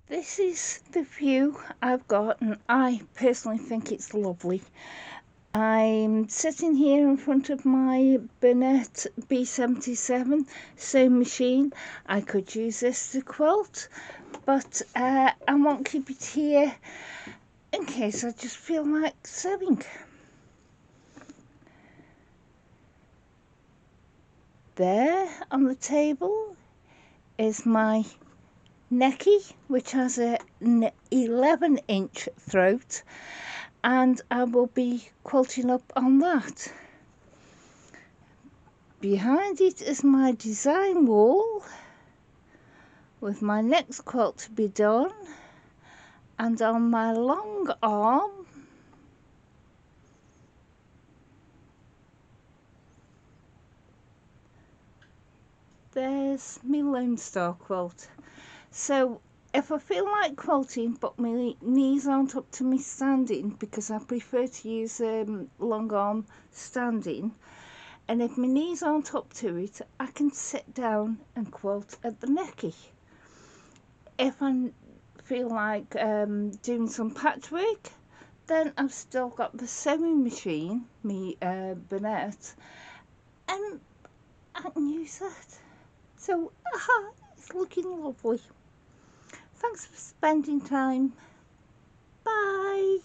This is the view I've got, and I personally think it's lovely. I'm sitting here in front of my Burnett B77 sewing machine. I could use this to quilt, but I won't keep it here in case I just feel like sewing. There on the table is my necky, which has an 11-inch throat, and I will be quilting up on that. Behind it is my design wall with my next quilt to be done, and on my long arm there's my Lone Star quilt. So if I feel like quilting but my knees aren't up to me standing, because I prefer to use long arm standing, and if my knees aren't up to it, I can sit down and quilt at the necky. If I feel like doing some patchwork, then I've still got the sewing machine, me Burnett, and I can use that. So, it's looking lovely. Thanks for spending time. Bye.